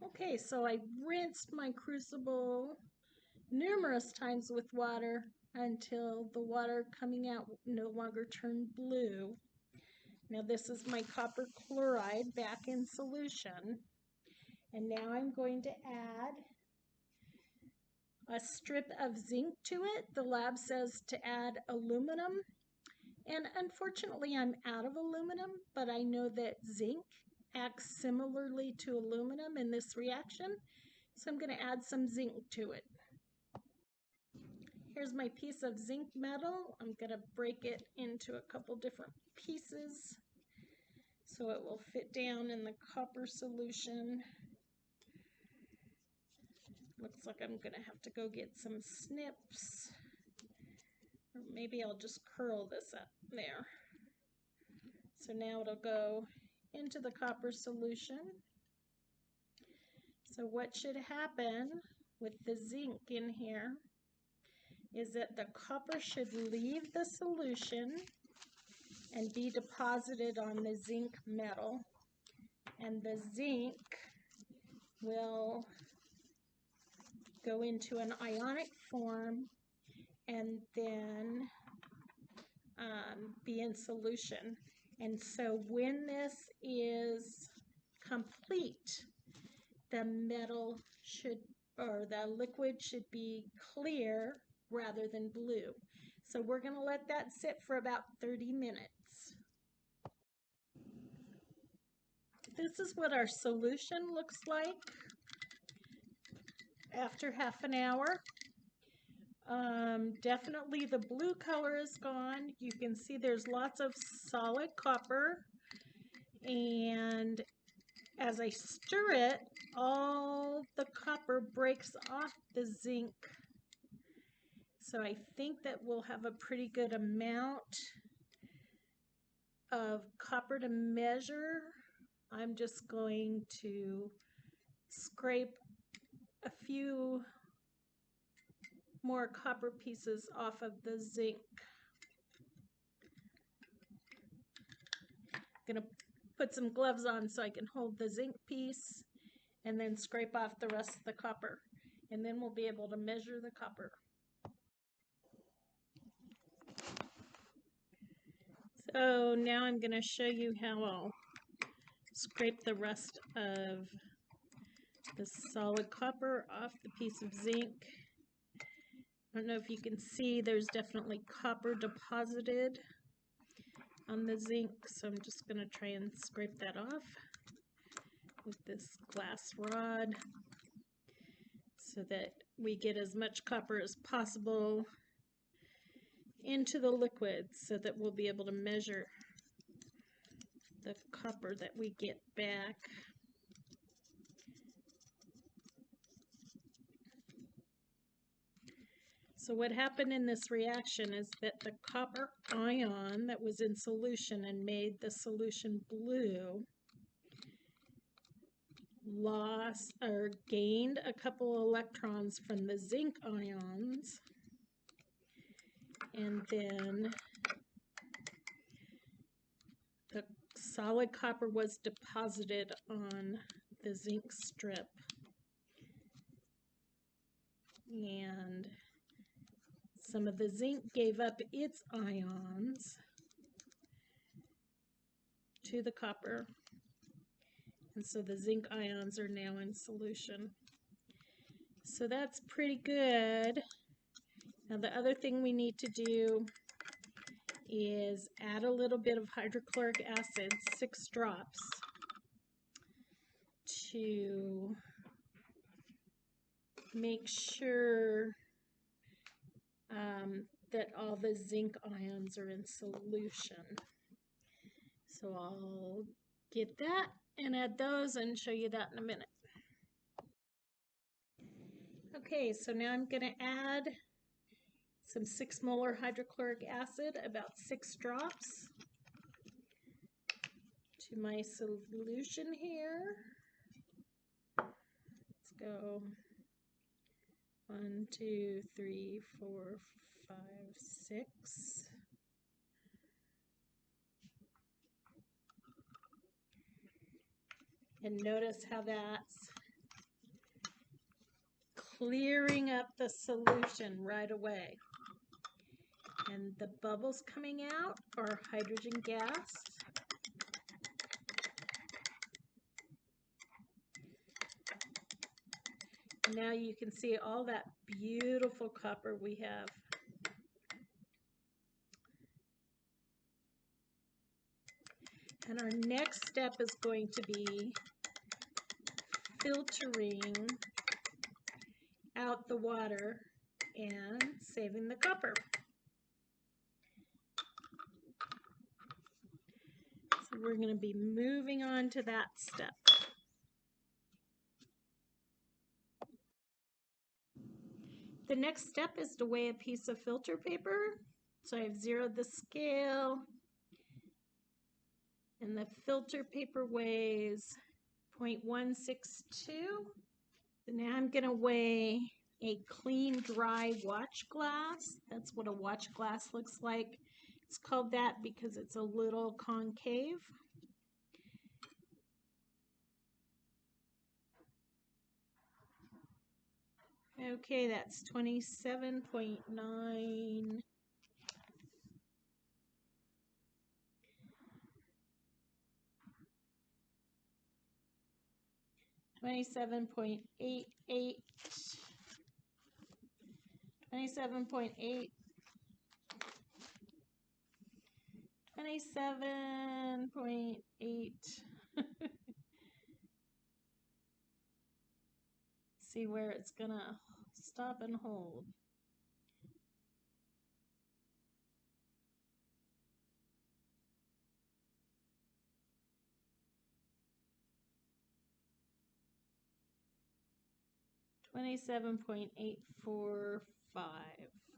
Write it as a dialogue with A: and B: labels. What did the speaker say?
A: Okay, so I rinsed my crucible numerous times with water until the water coming out no longer turned blue. Now this is my copper chloride back in solution. And now I'm going to add a strip of zinc to it. The lab says to add aluminum. And unfortunately, I'm out of aluminum, but I know that zinc acts similarly to aluminum in this reaction. So I'm going to add some zinc to it. Here's my piece of zinc metal. I'm going to break it into a couple different pieces so it will fit down in the copper solution. Looks like I'm going to have to go get some snips. Or maybe I'll just curl this up there. So now it'll go into the copper solution. So what should happen with the zinc in here is that the copper should leave the solution and be deposited on the zinc metal. And the zinc will go into an ionic form and then be in solution. And so when this is complete, the metal should, or the liquid should be clear rather than blue. So we're going to let that sit for about 30 minutes. This is what our solution looks like after half an hour. Definitely the blue color is gone. You can see there's lots of solid copper, and as I stir it, all the copper breaks off the zinc. So I think that we'll have a pretty good amount of copper to measure. I'm just going to scrape a few more copper pieces off of the zinc. I'm going to put some gloves on so I can hold the zinc piece and then scrape off the rest of the copper. And then we'll be able to measure the copper. So now I'm going to show you how I'll scrape the rest of the solid copper off the piece of zinc. I don't know if you can see, there's definitely copper deposited on the zinc, so I'm just going to try and scrape that off with this glass rod so that we get as much copper as possible into the liquid so that we'll be able to measure the copper that we get back. So what happened in this reaction is that the copper ion that was in solution and made the solution blue lost or gained a couple electrons from the zinc ions, and then the solid copper was deposited on the zinc strip, and some of the zinc gave up its ions to the copper, and so the zinc ions are now in solution. So that's pretty good. Now the other thing we need to do is add a little bit of hydrochloric acid, 6 drops, to make sure that all the zinc ions are in solution. So I'll get that and add those and show you that in a minute. Okay, so now I'm going to add some 6 molar hydrochloric acid, about 6 drops, to my solution here. Let's go 1, 2, 3, 4, 5, 6. And notice how that's clearing up the solution right away. And the bubbles coming out are hydrogen gas. Now you can see all that beautiful copper we have. And our next step is going to be filtering out the water and saving the copper. So we're going to be moving on to that step. The next step is to weigh a piece of filter paper. So I've zeroed the scale, and the filter paper weighs 0.162. So now I'm going to weigh a clean, dry watch glass. That's what a watch glass looks like. It's called that because it's a little concave. Okay, that's 27.9. 27.88. 27.8. 27.8. See where it's gonna stop and hold. $27.845.